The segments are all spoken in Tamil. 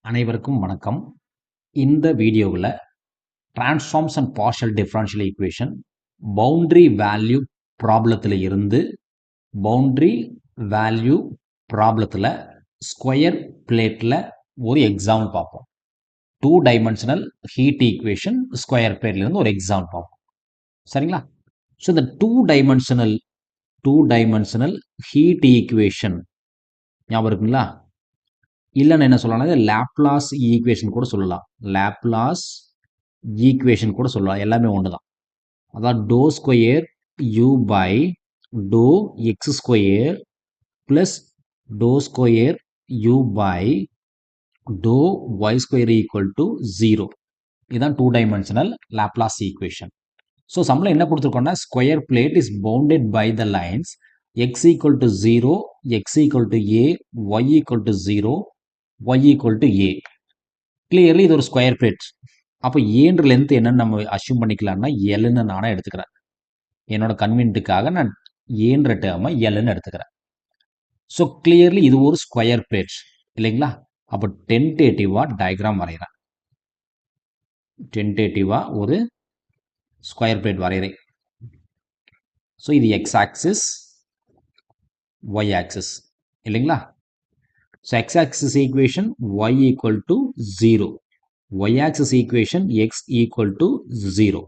அனைவருக்கும் வணக்கம். இந்த வீடியோவில் transforms and partial differential equation boundary value ப்ராப்ளத்தில் இருந்து பவுண்டரி வேல்யூ ப்ராப்ளத்தில் ஸ்கொயர் பிளேட்டில் ஒரு எக்ஸாம்பிள் பார்ப்போம். 2 டைமென்ஷனல் ஹீட் ஈக்குவேஷன் ஸ்கொயர் பிளேட்லேருந்து ஒரு எக்ஸாம்பிள் பார்ப்போம். சரிங்களா? ஸோ இந்த டூ டைமென்ஷனல் ஹீட் ஈக்குவேஷன் ஞாபகம் இருக்குங்களா? இல்லைன்னு என்ன சொல்லலாம், லாப்லாஸ் ஈக்குவேஷன் கூட சொல்லலாம். லாப்லாஸ் ஈக்குவேஷன் கூட சொல்லலாம். எல்லாமே ஒன்று தான். அதான் doe square u by doe x square plus doe square u by doe y square equal to 0. இதுதான் 2 டைமென்ஷனல் லாப்லாஸ் ஈக்குவேஷன். ஸோ சம்மில் என்ன கொடுத்துருக்கோம்னா, square plate is bounded by the lines x equal to 0, x equal to a, y equal to 0, y equal to a. Clearly இது ஒரு ஸ்கொயர் பிளேட். அப்போ ஏன்ற லென்த் என்னன்னு நம்ம அசியூம் பண்ணிக்கலாம்னா எல்னு நானே எடுத்துக்கிறேன். என்னோட கன்வீனியன்ட்டுக்காக நான் ஏன்ற டேர்மை எல்னு எடுத்துக்கிறேன். ஸோ கிளியர்லி இது ஒரு ஸ்கொயர் பிளேட் இல்லைங்களா? அப்போ டென்டேட்டிவாக டயக்ராம் வரைகிறேன். டென்டேட்டிவாக ஒரு ஸ்கொயர் பிளேட் வரைகிறேன். ஸோ இது எக்ஸ் ஆக்சிஸ், ஒய் ஆக்சிஸ் இல்லைங்களா? So x-axis equation y equal to 0. y-axis equation x equal to 0.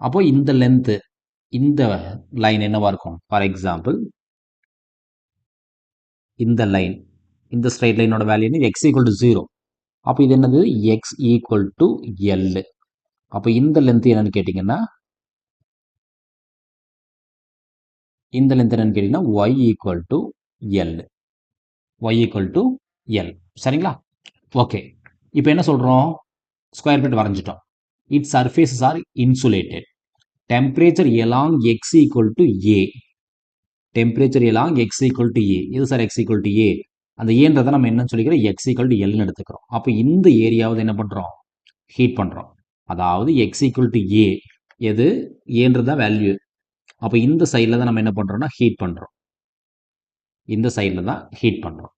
அப்போ இந்த லென்த், இந்த லைன் என்னவா இருக்கும்? ஃபார் எக்ஸாம்பிள் இந்த லைன், இந்த ஸ்ட்ரைட் லைனோட வேல்யூ என்ன? x equal to 0. அப்போ இது என்னது? x equal to L. அப்போ இந்த லென்த் என்னன்னு கேட்டிங்கன்னா, இந்த லென்த் என்னன்னு கேட்டிங்கன்னா y equal to L. y equal to L. சரிங்களா? ஓகே. இப்போ என்ன சொல்கிறோம்? ஸ்கொயர் பிளேட் வரைஞ்சிட்டோம். Its surfaces are insulated. Temperature along x equal to A. Temperature along x equal to A. இது sir x equal to A. அந்த ஏன்றதை நம்ம என்னன்னு சொல்லிக்கிறோம்? x equal to L எடுத்துக்கிறோம். அப்போ இந்த ஏரியாவது என்ன பண்ணுறோம்? ஹீட் பண்ணுறோம். அதாவது x equal to A. எது? ஏன்றதான் வேல்யூ. அப்போ இந்த சைடில் தான் நம்ம என்ன பண்ணுறோம்னா ஹீட் பண்ணுறோம். இந்த சைடில் தான் ஹீட் பண்ணுறோம்.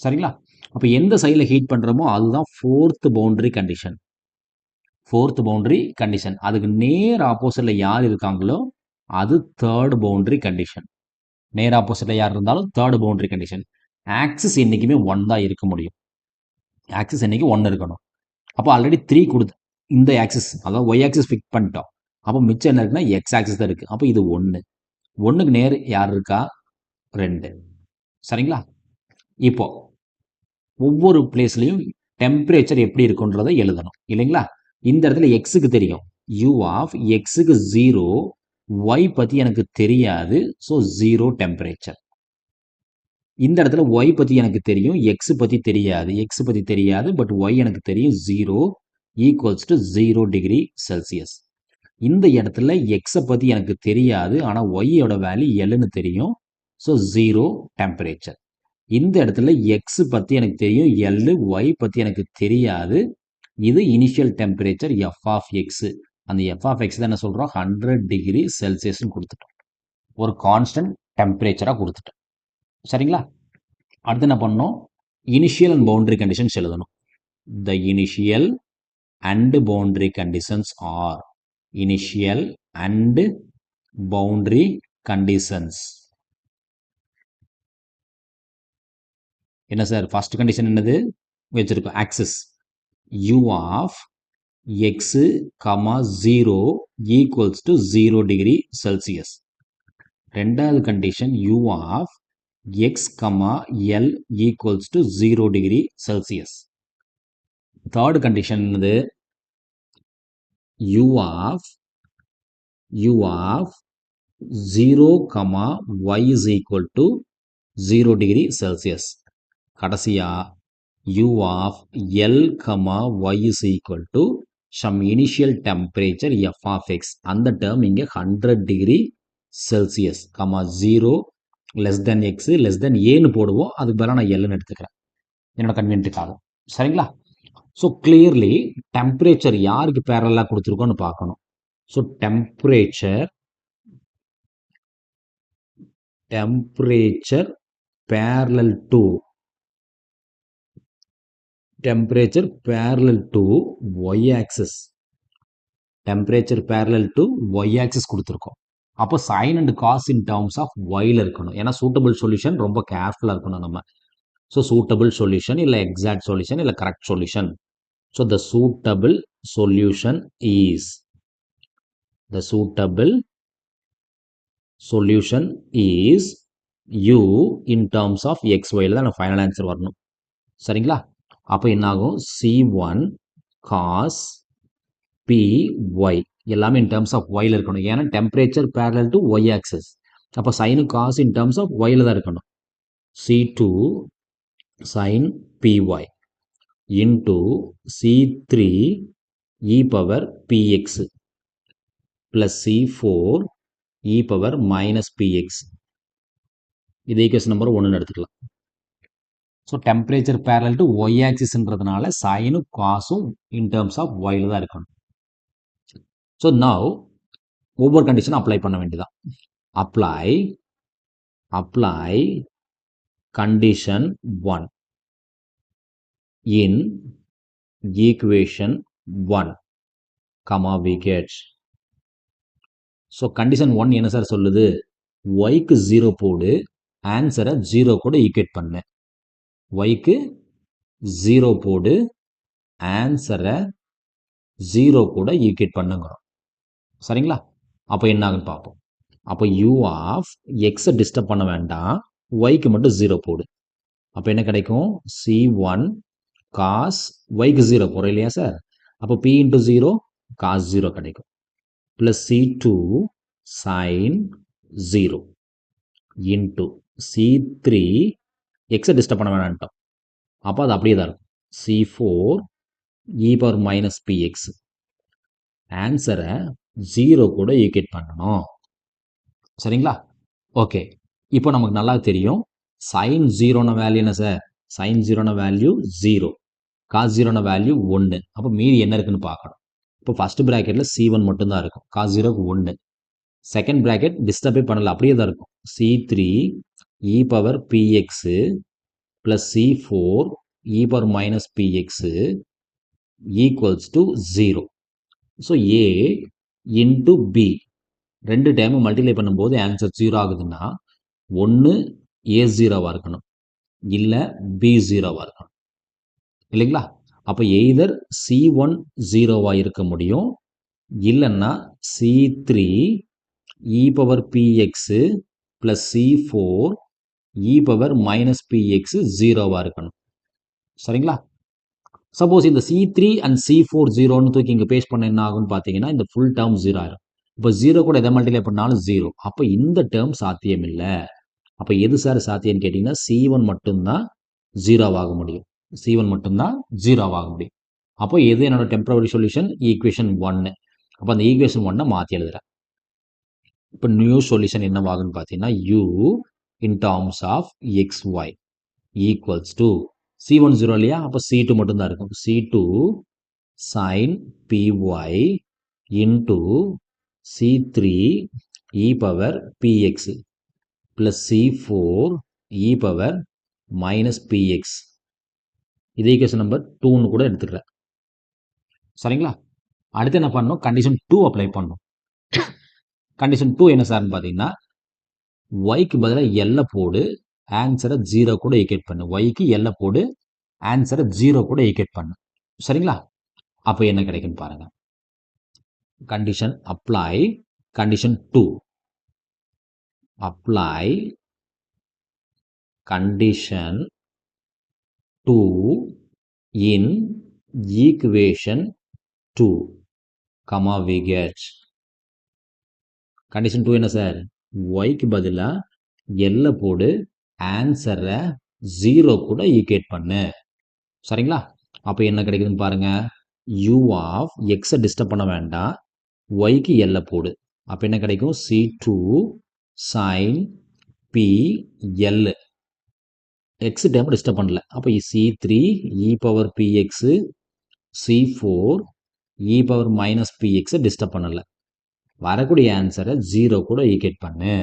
சரிங்களா? அப்போ எந்த சைடில் ஹீட் பண்ணுறோமோ அதுதான் fourth boundary condition. Fourth boundary condition. அதுக்கு நேர் ஆப்போசிட்ல யார் இருக்காங்களோ அது தேர்ட் பவுண்டரி கண்டிஷன். நேர் ஆப்போசிட்ல யார் இருந்தாலும் தேர்ட் பவுண்டரி கண்டிஷன். ஆக்சிஸ் என்றைக்குமே 1 தான் இருக்க முடியும். ஆக்சிஸ் என்னைக்கு 1 இருக்கணும். அப்போ ஆல்ரெடி 3 கொடுத்து இந்த ஆக்சிஸ், அதாவது ஒய் ஆக்சிஸ் ஃபிக்ஸ் பண்ணிட்டோம். அப்போ மிச்சம் என்ன இருக்குன்னா எக்ஸ் ஆக்சிஸ் தான் இருக்குது. அப்போ இது 1. 1க்கு நேர் யார் இருக்கா? 2. சரிங்களா? இப்போ ஒவ்வொரு பிளேஸ்லையும் டெம்பரேச்சர் எப்படி இருக்குன்றதை எழுதணும் இல்லைங்களா? இந்த இடத்துல எக்ஸுக்கு தெரியும், u ஆஃப் எக்ஸுக்கு 0, y பற்றி எனக்கு தெரியாது, ஸோ 0 டெம்பரேச்சர். இந்த இடத்துல y பற்றி எனக்கு தெரியும், எக்ஸ் பற்றி தெரியாது, எக்ஸ் பற்றி தெரியாது, பட் y எனக்கு தெரியும், 0 ஈக்குவல்ஸ் டு 0 டிகிரி செல்சியஸ். இந்த இடத்துல எக்ஸை பற்றி எனக்கு தெரியாது, ஆனால் ஒய்யோட வேல்யூ எல்லுன்னு தெரியும், ஸோ 0 டெம்பரேச்சர். இந்த இடத்துல எக்ஸ் பற்றி எனக்கு தெரியும், எல், ஒய் பற்றி எனக்கு தெரியாது, இது initial temperature F of X. அந்த எஃப் ஆஃப் எக்ஸ் தான் என்ன சொல்கிறோம்? 100 டிகிரி செல்சியஸ்ன்னு கொடுத்துட்டோம். ஒரு கான்ஸ்டன்ட் டெம்பரேச்சராக கொடுத்துட்டோம். சரிங்களா? அடுத்து என்ன பண்ணணும்? இனிஷியல் அண்ட் பவுண்டரி கண்டிஷன்ஸ் எழுதணும். The initial and boundary conditions are. Initial and boundary conditions என்ன சார்? ஃபர்ஸ்ட் கண்டிஷன் என்னது வச்சிருக்கோம்? Axis u of x, 0 equals to 0 degree Celsius. ரெண்டாவது condition u of x, L equals to 0 degree Celsius. Third condition என்னது? u of 0, y is equal to 0 degree Celsius. கடைசியா u of L, y is equal to some initial temperature f of x. அந்த டேர்ம் இங்கே 100 degree Celsius, 0 less than X less than ஏன்னு போடுவோம். அதுக்கு பதிலாக நான் எல்லுன்னு எடுத்துக்கிறேன் என்னோட கன்வீனியன்ட்டுக்காக. சரிங்களா? ஸோ கிளியர்லி டெம்பரேச்சர் யாருக்கு பேரலாக கொடுத்துருக்கோன்னு பார்க்கணும். So temperature parallel to temperature parallel to y axis. Temperature parallel to y axis கொடுத்துருக்கோம். அப்போ sine and cos in terms of ஒயில் இருக்கணும். ஏன்னா சூட்டபிள் சொல்யூஷன் ரொம்ப கேர்ஃபுல்லாக இருக்கணும் நம்ம. ஸோ சூட்டபிள் சொல்யூஷன் இல்லை எக்ஸாக்ட் சொல்யூஷன் இல்லை correct solution. So the suitable solution is u in terms of xy தான் ஃபைனல் ஆன்சர் வரணும். சரிங்களா? அப்போ என்ன ஆகும்? c1 cos py எல்லாமே in terms of y இருக்கணும். ஏன்னா temperature parallel to y axis. அப்போ sin cos in terms of y தான் இருக்கணும். c2 sin py into c3 e power px plus c4 e power minus px. இது ஈக்குவேஷன் நம்பர் 1 எடுத்துக்கலாம். So temperature parallel to y axisன்றதுனால சைனும் காசும் இன் டேர்ம்ஸ் ஆஃப் ஒயில் தான் இருக்கணும். ஸோ நவ் ஒவ்வொரு கண்டிஷனும் அப்ளை பண்ண வேண்டியதான். Apply condition 1 in equation 1, we get. So condition 1 என்ன சார் சொல்லுது? ஒய்க்கு 0 போடு, ஆன்சரை 0 கூட ஈக்குவேட் பண்ணு. ஒய்க்கு 0 போடு, ஆன்சரை 0 கூட ஈக்குவேட் பண்ணுங்கிறோம். சரிங்களா? அப்போ என்ன ஆகுன்னு பார்ப்போம். அப்போ u ஆஃப் எக்ஸை டிஸ்டர்ப் பண்ண வேண்டாம், ஒய்க்கு மட்டும் 0 போடு. அப்போ என்ன கிடைக்கும்? c1 cos ஒய்க்கு 0 போகிறோம் இல்லையா சார்? அப்போ p இன்ட்டு 0 cos 0 கிடைக்கும். Plus c2 sin 0 into c3 எக்ஸை டிஸ்டர்ப் பண்ண வேணான்ட்டோம். அப்போ அது அப்படியே தான் இருக்கும். c4 e power minus px. ஆன்சரை 0 கூட ஈக்குவேட் பண்ணணும். சரிங்களா? ஓகே, இப்போ நமக்கு நல்லா தெரியும் sin 0ன வேல்யூ என்ன சார்? sin 0ன வேல்யூ 0, cos 0ன வேல்யூ 1. அப்போ மீதி என்ன இருக்குன்னு பார்க்கணும். இப்போ ஃபர்ஸ்ட் ப்ராக்கெட்டில் c1 மட்டும்தான் இருக்கும், cos 0க்கு 1. செகண்ட் ப்ராக்கெட் டிஸ்டர்பே பண்ணல, அப்படியே தான் இருக்கும். c3 e power px plus c4 e power minus px equals to 0. So a into b ரெண்டு டைமும் மல்டிப்ளை பண்ணும்போது ஆன்சர் 0 ஆகுதுன்னா ஒன்று a0வாக இருக்கணும், இல்லை b0வாக இருக்கணும் இல்லைங்களா? அப்போ எய்தர் c1 0வாக இருக்க முடியும், இல்லைன்னா c3 e power px plus c4 e power minus px 0வாக இருக்கணும். சரிங்களா? சப்போஸ் இந்த c3 அண்ட் c4 0ன்னு தூக்கி இங்கே பேஸ்ட் பண்ண என்ன ஆகும்னு பார்த்தீங்கன்னா இந்த ஃபுல் டேர்ம் 0 ஆயிரும். இப்போ 0 கூட எதை மல்டிப்ளை பண்ணாலும் 0. அப்போ இந்த டேர்ம் சாத்தியம் இல்லை. அப்போ எது சார் சாத்தியம்னு கேட்டிங்கன்னா c1 மட்டும்தான் 0வாக முடியும். c1 மட்டும்தான் 0வாக முடியும். அப்போ எது என்னோட டெம்பரரி சொல்யூஷன்? ஈக்குவேஷன் 1. அப்போ அந்த ஈக்குவேஷன் 1 மாற்றி எழுதுறேன். இப்போ நியூ சொல்யூஷன் என்னவாகுன்னு பார்த்தீங்கன்னா u in terms of xy equals to c1 0 இல்லையா? அப்போ c2 மட்டும்தான் இருக்கும். c2 sin py into c3 e power px plus c4 e power minus px. இது ஈக்குவேஷன் நம்பர் 2ன்னு கூட எடுத்துக்கிறேன். சரிங்களா? அடுத்து என்ன பண்ணணும்? கண்டிஷன் 2 அப்ளை பண்ணணும். கண்டிஷன் 2 என்ன சார்னு பார்த்தீங்கன்னா ஒய்க்கு பதிலாக எல்லை போடு, ஆன்சரை 0 கூட ஈக்குவேட் பண்ணு. ஒய்க்கு எல்லை போடு, ஆன்சரை 0 கூட ஈக்குவேட் பண்ணு. சரிங்களா? அப்போ என்ன கிடைக்குன்னு பாருங்க. Condition apply condition 2. Apply condition 2 in equation 2, we get. Condition 2 என்ன சார்? ஒய்க்கு பதிலாக எல்லை போடு, ஆன்சரை 0 கூட ஈக்குவேட் பண்ணு. சரிங்களா? அப்போ என்ன கிடைக்குதுன்னு பாருங்க. u ஆஃப் எக்ஸை டிஸ்டர்ப் பண்ண வேண்டாம், ஒய்க்கு எல்லை போடு. அப்போ என்ன கிடைக்கும்? c2 sin pl. X time disturb பண்ணல. அப்போ c3 e power px, c4 e power minus px disturb பண்ணல. வரக்கூடிய ஆன்சரை 0 கூட ஈக்குவேட் பண்ணு.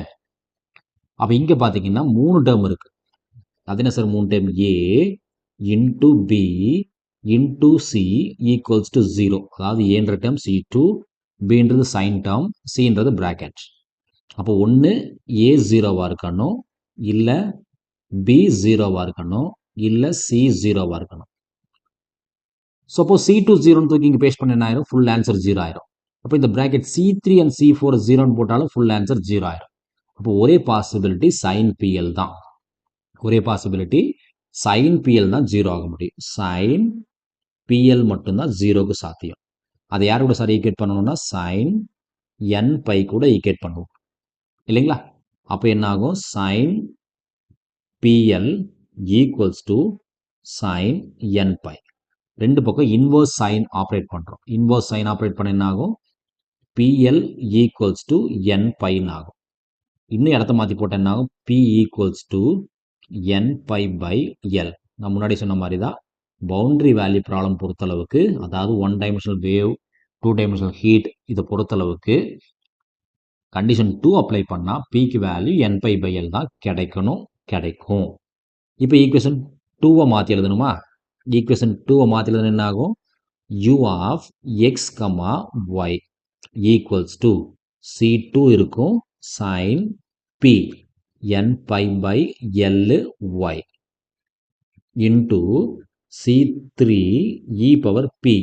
அப்போ இங்கே பார்த்தீங்கன்னா 3 டேர்ம் இருக்கு. அது என்ன sir 3 term? a into b into c equals to 0. அதாவது ஏன்ற டேர்ம் C2, பின்றது சைன் டேர்ம், சின்றது பிராக்கெட். அப்போ ஒன்று ஏ 0வா இருக்கணும், இல்லை பி 0வா இருக்கணும், இல்லை சி 0வா இருக்கணும். சப்போஸ் C2 0ன்னு தூக்கி இங்கே பேஸ்ட் பண்ண என்ன ஆயிரும்? ஃபுல் ஆன்சர் 0 ஆயிரும். அப்போ இந்த பிராக்கெட் C3 அண்ட் C4 0ன்னு போட்டாலும் ஃபுல் ஆன்சர் 0 ஆயிரும். அப்போ ஒரே பாசிபிலிட்டி சைன் பிஎல் தான். ஒரே பாசிபிலிட்டி சைன் பிஎல் தான் 0 ஆக முடியும். சைன் பிஎல் மட்டும்தான் 0க்கு சாத்தியம். அதை யார் கூட சார் ஈக்குவேட் பண்ணணும்னா சைன் n பை கூட ஈக்குவேட் பண்ணுவோம் இல்லைங்களா? அப்போ என்ன ஆகும்? Sine p l equals to sine n pi. ரெண்டு பக்கம் இன்வர்ஸ் சைன் ஆப்ரேட் பண்ணுறோம். இன்வர்ஸ் சைன் ஆப்ரேட் பண்ண என்ன ஆகும்? பிஎல் ஈக்குவல்ஸ் டு n பைன்னு ஆகும். இன்னும் இடத்த மாற்றி போட்டால் என்ன ஆகும்? P equals to n pi by l. நான் முன்னாடி சொன்ன மாதிரி தான் பவுண்டரி வேல்யூ ப்ராப்ளம் பொறுத்தளவுக்கு, அதாவது 1 டைமென்ஷனல் வேவ், 2 டைமென்ஷனல் ஹீட் இதை பொறுத்தளவுக்கு கண்டிஷன் 2 அப்ளை பண்ணால் பிக்கு value n pi by l தான் கிடைக்கும். இப்போ ஈக்குவேஷன் 2வை மாற்றி எழுதணுமா? ஈக்குவேஷன் 2வை மாற்றி எழுதணும் என்ன ஆகும்? u of x comma y equals to C2 இருக்கும் sin p n pi by l y into C3 e power p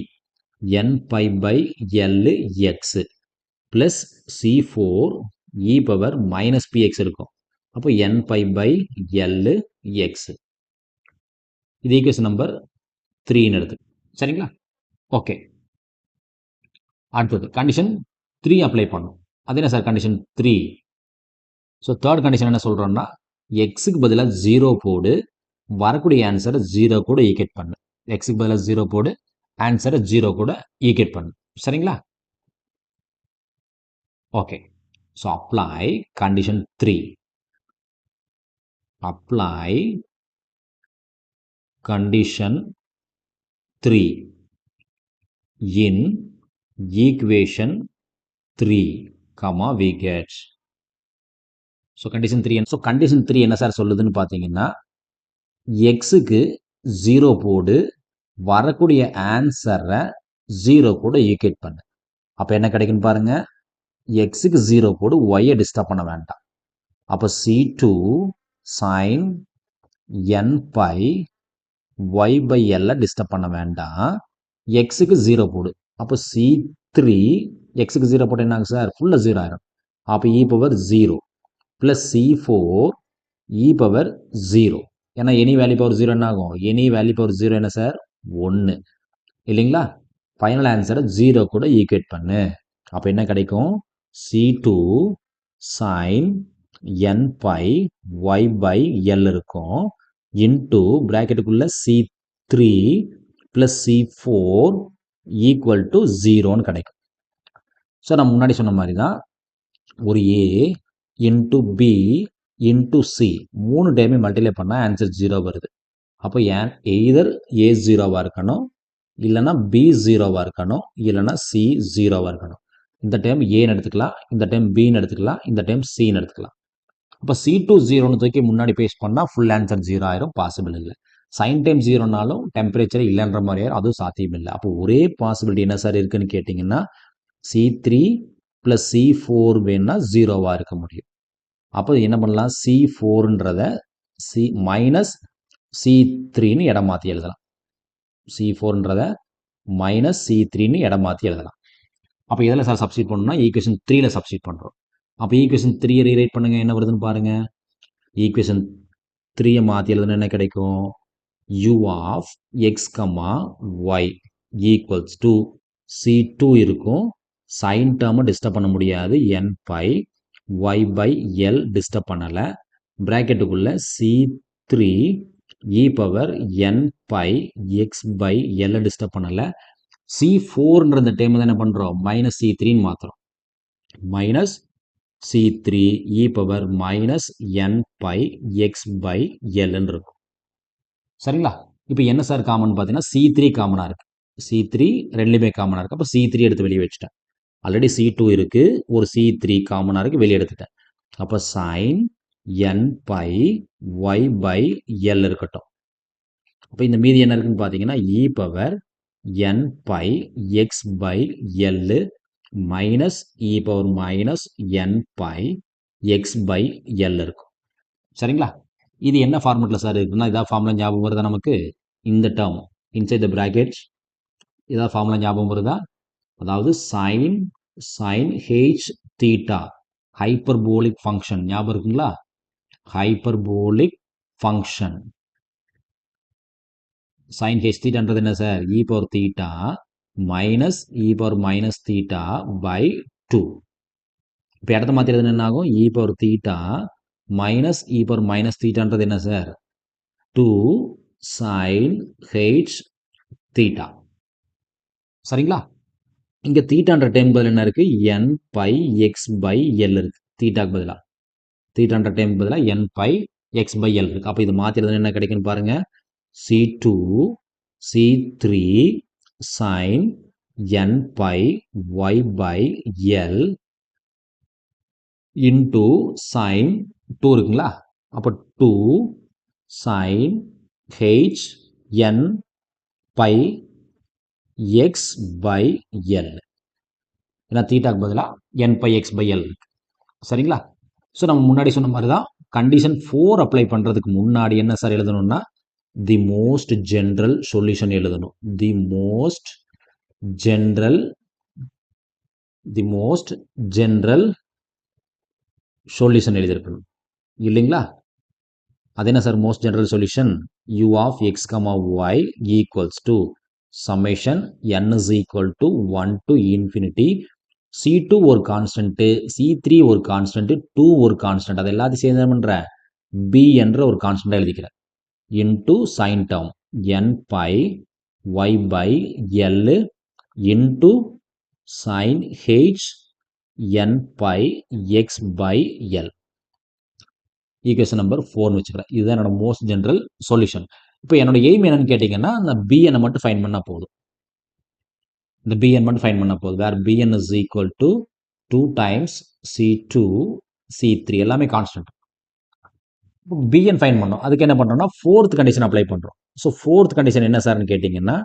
n pi by l x plus C4 e power minus px இருக்கும். அப்போ n pi by l x. இது ஈக்குவேஷன் நம்பர் 3ன்னு எடுத்து சரிங்களா? ஓகே, அடுத்தது கண்டிஷன் 3 அப்ளை பண்ணும். அது என்ன sir condition 3? So third condition என்ன சொல்கிறோம்னா, எக்ஸுக்கு பதிலாக 0 போடு, வரக்கூடிய ஆன்சரை 0 கூட ஈக்குவேட் பண்ணு. எக்ஸுக்கு பதிலாக 0 போடு, ஆன்சரை 0 கூட ஈக்குவேட் பண்ணு. சரிங்களா? Okay, so apply condition 3. Apply condition 3 in equation 3, we get. So condition 3. So condition 3 என்ன சார் சொல்லுதுன்னு பார்த்தீங்கன்னா, எக்ஸுக்கு 0 போடு, வரக்கூடிய ஆன்சரை 0 கூட ஈக்குவேட் பண்ணு. அப்போ என்ன கிடைக்குன்னு பாருங்க, எக்ஸுக்கு 0 போடு, ஒய்யை டிஸ்டர்ப் பண்ண வேண்டாம். அப்போ C2 sin n by y by l disturb பண்ண வேண்டாம். எக்ஸுக்கு 0 போடு. அப்போ C3 எக்ஸுக்கு 0 போட்டு என்ன ஆகும் சார்? ஃபுல்லாக 0 ஆயிரும். அப்போ e power 0 plus C4 e power 0. ஏன்னா எனி வேல்யூ பவர் 0 என்ன ஆகும்? எனி வேல்யூ பவர் 0 என்ன சார்? 1 இல்லைங்களா? ஃபைனல் ஆன்சரை 0 கூட ஈக்குவேட் பண்ணு. அப்போ என்ன கிடைக்கும்? C2 sin n by y by l இருக்கும். இன்டூ பிராக்கெட்டுக்குள்ள C3 plus C4 equal to 0ன்னு கிடைக்கும். ஸோ நான் முன்னாடி சொன்ன மாதிரி தான், ஒரு a into b into c 3 டைமே மல்டிப்ளை பண்ணால் ஆன்சர் 0 வருது. அப்போ எய்தர் ஏ 0வா இருக்கணும், இல்லைனா பி 0வா இருக்கணும், இல்லைனா சி 0வா இருக்கணும். இந்த டைம் ஏன்னு எடுத்துக்கலாம், இந்த டைம் பின்னு எடுத்துக்கலாம், இந்த டைம் சின்னு எடுத்துக்கலாம். அப்போ C2 0ன்னு தூக்கி முன்னாடி பேஸ்ட் பண்ணால் ஃபுல் ஆன்சர் 0 ஆயிரும். பாசிபிள் இல்லை. சைன் டைம் 0னாலும் டெம்பரேச்சர் இல்லைன்ற மாதிரி ஆயிரும். அதுவும் சாத்தியம் இல்லை. அப்போ ஒரே பாசிபிலிட்டி என்ன சார் இருக்குன்னு கேட்டிங்கன்னா, C3 ப்ளஸ் C4 வேணுன்னா 0வா இருக்க முடியும். அப்போ என்ன பண்ணலாம்? C4ன்றத மைனஸ் C3ன்னு இடம் மாற்றி எழுதலாம். C4ன்றத மைனஸ் C3ன்னு இடம் மாற்றி எழுதலாம். அப்போ எதில் சார் சப்ஸ்டிட் பண்ணணும்னா ஈக்குவேஷன் 3ல சப்ஸ்டிட் பண்ணுறோம். அப்போ ஈக்குவேஷன் 3யை ரீரைட் பண்ணுங்க, என்ன வருதுன்னு பாருங்க. ஈக்குவேஷன் 3யை மாற்றி எழுதுனா என்ன கிடைக்கும்? u of x comma y equals to C2 இருக்கும், சைன் டேர்மை டிஸ்டர்ப் பண்ண முடியாது, n by y by l disturb பண்ணலை, பிராக்கெட்டுக்குள்ள C3 e power n by x by எல்லை டிஸ்டர்ப் பண்ணலை. C4ன்ற இந்த டைம் தான் என்ன பண்ணுறோம்? மைனஸ் C3ன்னு மாற்றுறோம். Minus C3 e power minus n by x by எல்ன்னு இருக்கும். சரிங்களா? இப்போ என்ன சார் காமன் பார்த்தீங்கன்னா C3 காமனாக இருக்குது. C3 ரெண்டுலேயுமே காமனாக இருக்குது. அப்போ C3 எடுத்து வெளியே வச்சுட்டேன். ஆல்ரெடி C2 இருக்குது, ஒரு C3 காமனாக இருக்குது, வெளியே எடுத்துட்டேன். அப்போ sine n by y by l இருக்கட்டும். அப்போ இந்த மீதி என்ன இருக்குன்னு பார்த்தீங்கன்னா e power n by x by l minus e power minus n by x by l இருக்கும். சரிங்களா? இது என்ன ஃபார்மெட்டில் சார் இருக்குன்னா இதான் ஃபார்முலா ஞாபகம் வருதா நமக்கு? இந்த டேர்ம் இன்சைட் த பிராக்கெட் இதான் ஃபார்முலா ஞாபகம் வருதா? அதாவது sine h theta hyperbolic function ஞாபகம் இருக்குங்களா? ஹைப்பர்போலிக் ஃபங்க்ஷன் sin h thetaன்றது என்ன சார்? e power theta minus e power minus theta by 2. இப்போ இடத்த மாற்றிடுறது என்ன ஆகும்? e power theta minus e power minus தீட்டான்றது என்ன சார்? 2 sin h theta. சரிங்களா? இங்கே தீட்டான்ற டைம் பதில் என்ன இருக்கு? n by x by l இருக்கு. தீட்டாக்கு பதிலாக தீட்டான்ற டைம் பதிலாக n by x by l இருக்கு. அப்போ இது மாற்றிடுறது என்ன கிடைக்குன்னு பாருங்க. C2 C3 sin n pi y by L into sin 2 இருக்குங்களா? அப்போ 2 sin h n pi x by L. ஏன்னா தீட்டாக்கு பதிலாக n pi x by L இருக்கு. சரிங்களா? ஸோ நம்ம முன்னாடி சொன்ன மாதிரி தான் கண்டிஷன் 4 அப்ளை பண்ணுறதுக்கு முன்னாடி என்ன சார் எழுதணும்னா the most general solution எழுதணும். the most general solution எழுதிருக்கணும் இல்லைங்களா? அது என்ன sir most general solution? u of x, y equals to summation n is equal to 1 to infinity C2 ஒரு கான்ஸ்டன்ட், C3 ஒரு கான்ஸ்டன்ட், 2 ஒரு கான்ஸ்டன்ட், அது எல்லாத்தையும் சேர்ந்து என்ன பண்ற? b என்ற ஒரு கான்ஸ்டன்ட் எழுதிக்கிறேன். into sin term n pi y by L into sin h n pi x by L. Equation number 4 வச்சுக்கிறேன். இதுதான் என்னோட மோஸ்ட் ஜெனரல் சொல்யூஷன். இப்போ என்னோட எய்ம் என்னன்னு கேட்டிங்கன்னா அந்த bn மட்டும் ஃபைன் பண்ணால் போதும். இந்த bn மட்டும் ஃபைன் பண்ணால் போதும். வேர் bn is equal to 2 times C2 C3 எல்லாமே கான்ஸ்டன்ட். bn ஃபைன் பண்ணோம். அதுக்கு என்ன பண்ணுறோம்னா ஃபோர்த் கண்டிஷன் அப்ளை பண்ணுறோம். ஸோ ஃபோர்த் கண்டிஷன் என்ன சார்னு கேட்டிங்கன்னா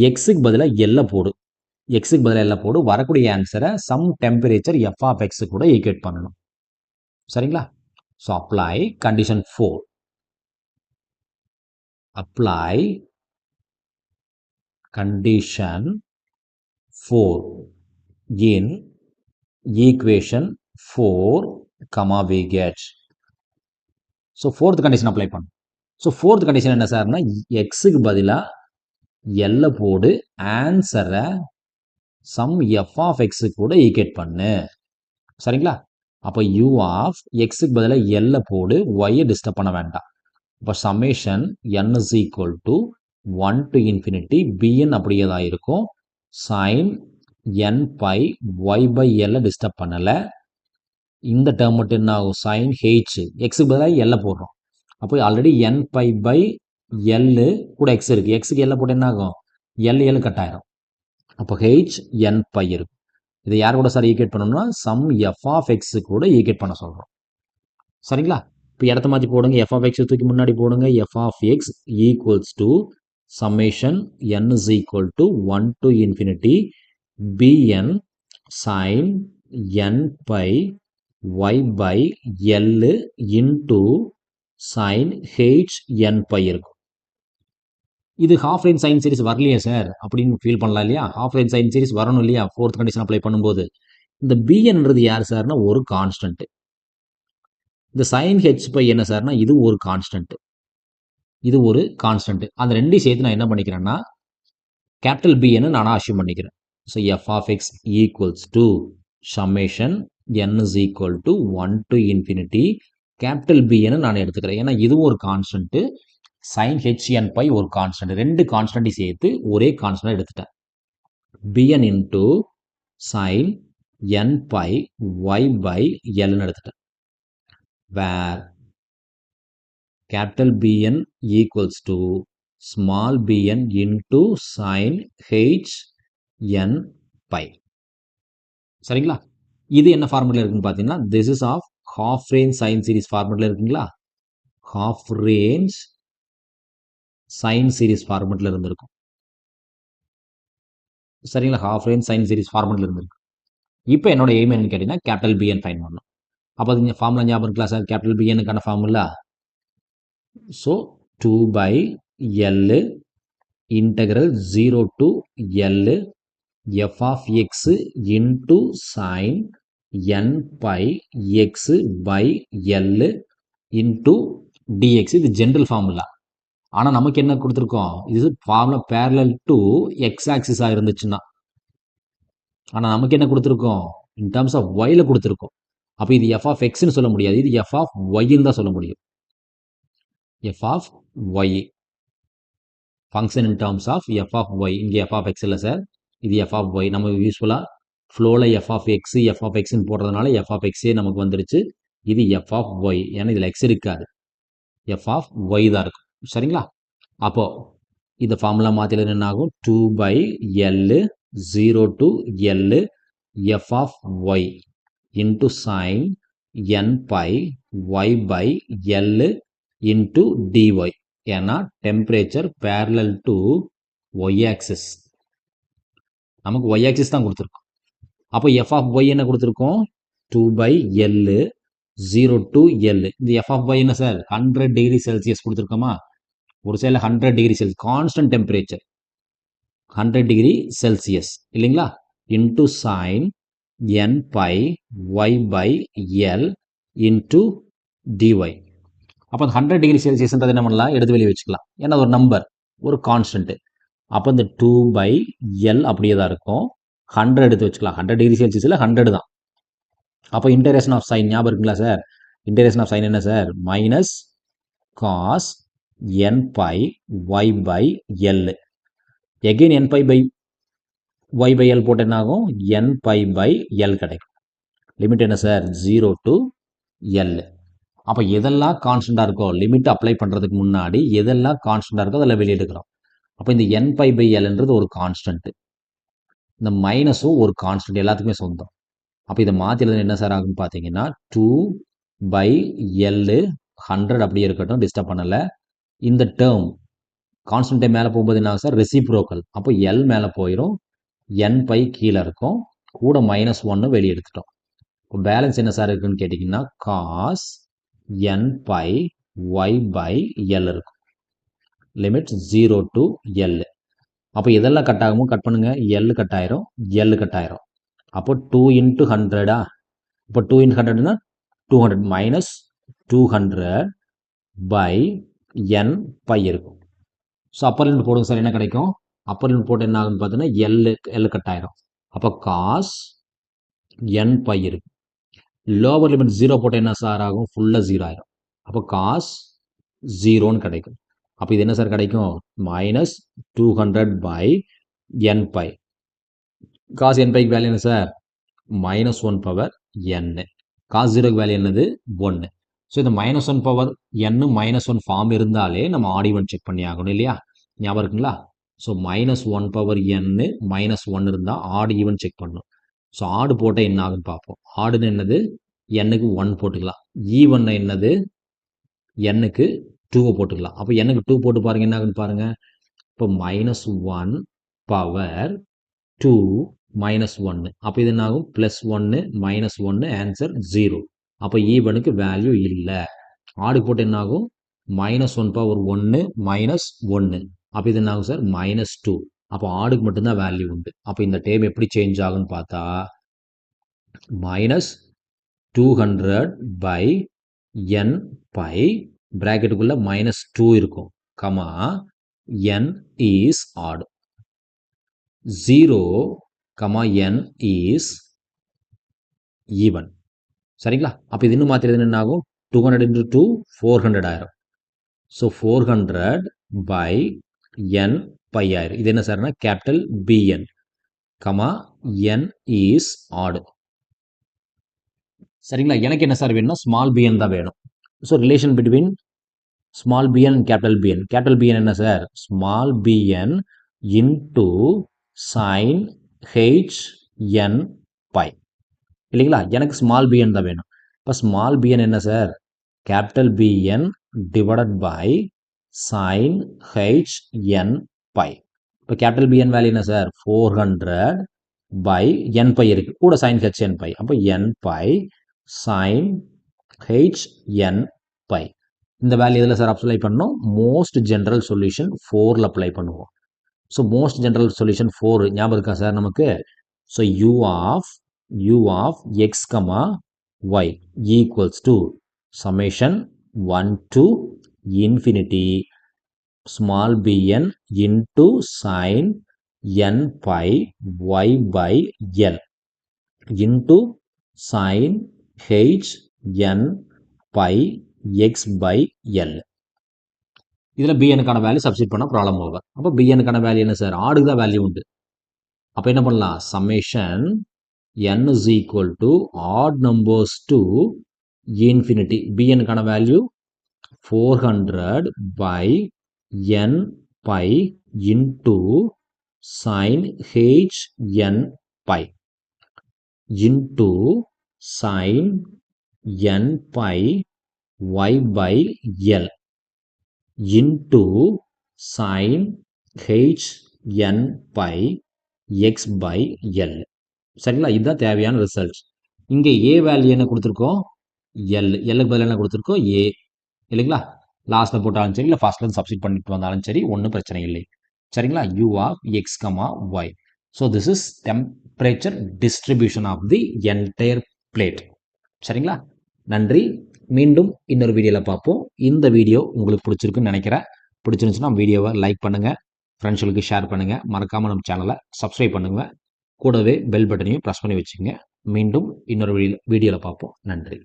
எக்ஸுக்கு பதிலாக எல்லை போடு. எக்ஸுக்கு பதிலாக எல்லை போடு. வரக்கூடிய ஆன்சரை sum temperature F of x கூட ஈக்குவேட் பண்ணணும். சரிங்களா? So apply condition 4. Apply condition 4 in equation 4, we get. So fourth condition apply பண்ணும். ஸோ ஃபோர்த் கண்டிஷன் என்ன சார்னா எக்ஸுக்கு பதிலாக எல்லை போடு, ஆன்சரை சம் எஃப் ஆஃப் எக்ஸு கூட ஈக்குவேட் பண்ணு. சரிங்களா? அப்போ யூ ஆஃப் எக்ஸுக்கு பதிலாக எல்லை போடு, ஒய்யை டிஸ்டர்ப் பண்ண வேண்டாம். இப்போ summation n is equal to 1 to infinity bn அப்படியே தான் இருக்கும். sin n pi y by L disturb பண்ணலை. இந்த டேர்ம் மட்டும் என்ன ஆகும்? sin h எக்ஸுக்கு பதிலாக எல்லை போடுறோம். அப்போ already n pi by L கூட எக்ஸ் இருக்குது. எக்ஸுக்கு எல்லை போட்டு என்ன ஆகும்? L கட் ஆயிரும். அப்போ h n pi இருக்கும். இதை யார் கூட சார் ஈக்குவேட் பண்ணணும்னா சம் எஃப் ஆஃப் எக்ஸு கூட ஈக்குவேட் பண்ண சொல்கிறோம். சரிங்களா? இப்போ இடத்த மாற்றி போடுங்க. எஃப் ஆஃப் எக்ஸ் தூக்கி முன்னாடி போடுங்க. F of x equals to summation n is equal to 1 to infinity bn sin n pi y by L into sin h n pi இருக்கும். இது ஹாஃப் ரேஞ்ச் சைன் சீரிஸ் வரலையே சார் அப்படின்னு ஃபீல் பண்ணலாம் இல்லையா? ஹாஃப் ரேஞ்ச் சைன் சீரிஸ் வரணும் இல்லையா? ஃபோர்த் கண்டிஷன் அப்ளை பண்ணும்போது இந்த bnன்றது யார் சார்னா ஒரு கான்ஸ்டன்ட். இந்த sin h பை என்ன சார்னா இது ஒரு கான்ஸ்டன்ட். இது ஒரு கான்ஸ்டன்ட். அந்த ரெண்டையும் சேர்த்து நான் என்ன பண்ணிக்கிறேன்னா கேபிட்டல் bn நான் அஷ்யூம் பண்ணிக்கிறேன். So f of x equals to summation n is equal to 1 to infinity capital bn நான் எடுத்துக்கிறேன். ஏன்னா இதுவும் ஒரு constant, sin h n pi ஒரு கான்ஸ்டன்ட். ரெண்டு கான்ஸ்டன்ட்டையும் சேர்த்து ஒரே கான்ஸ்டன்ட் எடுத்துட்டேன். bn into sin n by y by L எடுத்துட்டேன். where capital BN equals to small bn into sin h n pi. சரிங்களா? இது என்ன ஃபார்முலா இருக்குன்னு பார்த்தீங்கன்னா this is of half range sin series formula இருக்குங்களா? half range சைன் சீரிஸ் ஃபார்மெட்டில் இருந்திருக்கும். சரிங்களா? ஹாஃப் ரேஞ்ச் சைன் சீரிஸ் ஃபார்மெட்டில் இருந்திருக்கு. இப்போ என்னோட எய்ம் என்னன்னு கேட்டிங்கன்னா கேபிட்டல் பிஎன் ஃபைன் பண்ணணும். அப்போ அது ஃபார்முலா ஞாபகம் இருக்கலாம் சார், கேபிட்டல் பிஎனுக்கான formula. So 2 by L integral 0 to L f of x into sin n pi x by L into dx. இது ஜென்ரல் ஃபார்முலா. ஆனால் நமக்கு என்ன கொடுத்துருக்கோம், இது ஃபார்முலா பேரலல் டு எக்ஸ் ஆக்சிஸாக இருந்துச்சுன்னா. ஆனால் நமக்கு என்ன கொடுத்துருக்கோம், இன் டர்ம்ஸ் ஆஃப் ஒயில் கொடுத்துருக்கோம். அப்போ இது எஃப் ஆஃப் எக்ஸ்ன்னு சொல்ல முடியாது, இது எஃப் ஆஃப் ஒய்ன்னு தான் சொல்ல முடியும். F of y function in terms of f of y. இங்கே எஃப் ஆஃப் எக்ஸ் இல்லை சார், இது எஃப் ஆஃப் ஒய். நம்ம யூஸ்ஃபுல்லாக ஃப்ளோவில் எஃப் ஆஃப் எக்ஸ்ன்னு போடுறதுனால எஃப் ஆஃப் எக்ஸே நமக்கு வந்துருச்சு. இது எஃப் ஆஃப் ஒய், ஏன்னா இதில் எக்ஸ் இருக்காது, எஃப் ஆஃப் ஒய் தான் இருக்கும். சரிங்களா? அப்போது இந்த ஃபார்முலா மாற்றில என்ன ஆகும், 2 by L 0 to L f of y into sin n pi y by L into dy. ஏன்னா temperature parallel to y axis, நமக்கு ஒய் ஆக்சிஸ் தான் கொடுத்துருக்கோம். அப்போ எஃப் ஆஃப் ஒய் என்ன கொடுத்துருக்கோம், 2 by L 0 to L. இந்த எஃப் ஆஃப் ஒய் என்ன சார், 100 டிகிரி செல்சியஸ் கொடுத்துருக்கோமா. ஒரு சைடில் 100 degree Celsius constant temperature 100 degree Celsius இல்லைங்களா, into sine n by y by l into d y. அப்போ அந்த 100 டிகிரி செல்சியஸ்ன்றது என்ன பண்ணலாம், எடுத்து வெளியே வச்சுக்கலாம், ஏன்னா ஒரு நம்பர், ஒரு கான்ஸ்டன்ட்டு. அப்போ இந்த 2 by L அப்படியே தான் இருக்கும், 100 எடுத்து வச்சுக்கலாம். 100 டிகிரி செல்சியஸில் 100 தான். அப்போ இன்டகிரேஷன் ஆஃப் சைன் ஞாபகம் இருக்குங்களா சார், இன்டகிரேஷன் ஆஃப் சைன் என்ன sir, minus cos n pi y by L. again n pi by y by L போட்டு என்ன ஆகும், n pi by L கிடைக்கும். லிமிட் என்ன சார், 0 to L. அப்போ எதெல்லாம் கான்ஸ்டண்டாக இருக்கோ, லிமிட் அப்ளை பண்ணுறதுக்கு முன்னாடி எதெல்லாம் கான்ஸ்டண்டாக இருக்கோ அதில் வெளியே எடுக்கிறோம். அப்போ இந்த n pi by Lன்றது ஒரு கான்ஸ்டன்ட், இந்த மைனஸும் ஒரு கான்ஸ்டன்ட், எல்லாத்துக்குமே சொந்தம். அப்போ இதை மாற்றி எழுதுனா என்ன சார் ஆகுன்னு பார்த்தீங்கன்னா 2 by L 100 அப்படியே இருக்கட்டும், டிஸ்டர்ப் பண்ணலை. இந்த டேர்ம் கான்ஸ்டன்ட்டை மேலே போகும்போது என்ன ஆகும் சார், ரெசிப்ரோக்கல். அப்போ எல் மேலே போயிடும், என் பை கீழே இருக்கும், கூட -1 வெளியே எடுத்துட்டோம். இப்போ பேலன்ஸ் என்ன சார் இருக்குன்னு கேட்டிங்கன்னா cos n by y by l இருக்கும். Limit 0 to L. அப்போ இதெல்லாம் கட் ஆகுமோ கட் பண்ணுங்க, எல் கட் ஆயிரும், எல் கட் ஆயிரும். அப்போ 2 into 100. இப்போ 2 into 100னா 200 மைனஸ் 200 பை n பை இருக்கும். ஸோ அப்பர் லிமிட் போடுங்க சார், என்ன கிடைக்கும், அப்பர் லிமிட் போட்டு என்ன ஆகுன்னு பார்த்தீங்கன்னா எல் கட் ஆயிரும். அப்போ காஸ் என் பை இருக்கு. லோவர் லிமிட் 0 போட்டு என்ன சார் ஆகும், ஃபுல்லாக 0 ஆயிரும். அப்போ காஸ் 0ன்னு கிடைக்கும். அப்போ இது என்ன சார் கிடைக்கும், minus 200 by n pi. Cos n பைக்கு வேல்யூ என்ன சார், -1 பவர் n. காஸ் 0க்கு வேல்யூ என்னது, 1. ஸோ இந்த -1 பவர் n -1 ஃபார்ம் இருந்தாலே நம்ம ஆட் ஈவன் செக் பண்ணி ஆகணும் இல்லையா, ஞாபகம் இருக்குங்களா. ஸோ -1 பவர் n -1 இருந்தால் ஆட் ஈவன் செக் பண்ணணும். ஸோ ஆடு போட்டால் என்ன ஆகுன்னு பார்ப்போம். ஆடுன்னு என்னது, n-க்கு 1 போட்டுக்கலாம், ஈவன் என்னது, n-க்கு 2 போட்டுக்கலாம். அப்போ n-க்கு 2 போட்டு பாருங்கள் என்ன ஆகுன்னு பாருங்கள். இப்போ -1 பவர் 2 -1, அப்போ இது என்ன ஆகும், +1 -1 ஆன்சர் 0. அப்போ ஈவனுக்கு வேல்யூ இல்லை. ஆடு போட்டு என்ன ஆகும், -1 பவர் 1 -1, அப்போ இது என்ன ஆகும் சார், -2. அப்போ ஆடுக்கு மட்டும்தான் வேல்யூ உண்டு. அப்போ இந்த டேம் எப்படி சேஞ்ச் ஆகுன்னு பார்த்தா -200 பை n பை பிராக்கெட்டுக்குள்ள -2 இருக்கும், கமா n இஸ் ஆடு, 0 n இஸ் ஈவன். சரிங்களா? அப்போ இது இன்னும் மாற்றி என்ன ஆகும், 200 into 2 400 ஆயிரும். ஸோ 400 பை n பை ஆயிரும். இது என்ன சார்னா capital b n, comma n is odd. சரிங்களா? எனக்கு என்ன சார் வேணும்னா ஸ்மால் பிஎன் தான் வேணும். So relation between small b n capital b n. Capital b n என்ன sir, small b n into sine h n by இல்லைங்களா. எனக்கு ஸ்மால் பிஎன் தான் வேணும். இப்போ ஸ்மால் பிஎன் என்ன sir, capital b n divided by sin h n pi. இப்போ கேபிட்டல் பிஎன் வேல்யூ என்ன சார் 400 by n pi இருக்கு கூட sin h n pi. அப்போ n pi sin h n pi. இந்த வேல்யூ எதில் சார் அப்ளை பண்ணணும் மோஸ்ட் ஜென்ரல் சொல்யூஷன் 4ல் அப்ளை பண்ணுவோம். ஸோ மோஸ்ட் ஜென்ரல் சொல்யூஷன் 4 ஞாபகம் இருக்கா சார் நமக்கு. So u of x comma y equals to summation 1 to infinity small bn into sin n pi y by l into sin h n pi x by l. இதில் பிஎனுக்கான வேல்யூ சப்ஸ்டிட் பண்ண ப்ராப்ளம் ஓவர். அப்போ பிஎனுக்கான வேல்யூ என்ன சார் ஆடுக்கு தான் வேல்யூ உண்டு. அப்போ என்ன பண்ணலாம் summation n is equal to odd numbers to infinity. பிஎனுக்கான value 400 by n pi into sin h n pi into sin n pi y by l into sin h n pi x by l. சரிங்களா இதுதான் தேவையான ரிசல்ட். இங்கே ஏ வேல்யூ என்ன கொடுத்துருக்கோம் எல்லுக்கு பதில் என்ன கொடுத்துருக்கோம் ஏ இல்லைங்களா. லாஸ்ட்டில் போட்டாலும் சரி இல்லை ஃபர்ஸ்ட்லேருந்து சப்ஸ்டிட் பண்ணிட்டு வந்தாலும் சரி ஒன்றும் பிரச்சனை இல்லை. சரிங்களா u of x, y. So this is temperature distribution of the entire plate. சரிங்களா நன்றி. மீண்டும் இன்னொரு வீடியோவில் பார்ப்போம். இந்த வீடியோ உங்களுக்கு பிடிச்சிருக்குன்னு நினைக்கிறேன். பிடிச்சிருந்துச்சுன்னா வீடியோவை லைக் பண்ணுங்கள், ஃப்ரெண்ட்ஸுகளுக்கு ஷேர் பண்ணுங்கள், மறக்காமல் நம்ம சேனலை சப்ஸ்கிரைப் பண்ணுங்கள், கூடவே பெல் பட்டனையும் ப்ரெஸ் பண்ணி வச்சுக்கோங்க. மீண்டும் இன்னொரு வீடியோவில் பார்ப்போம். நன்றி.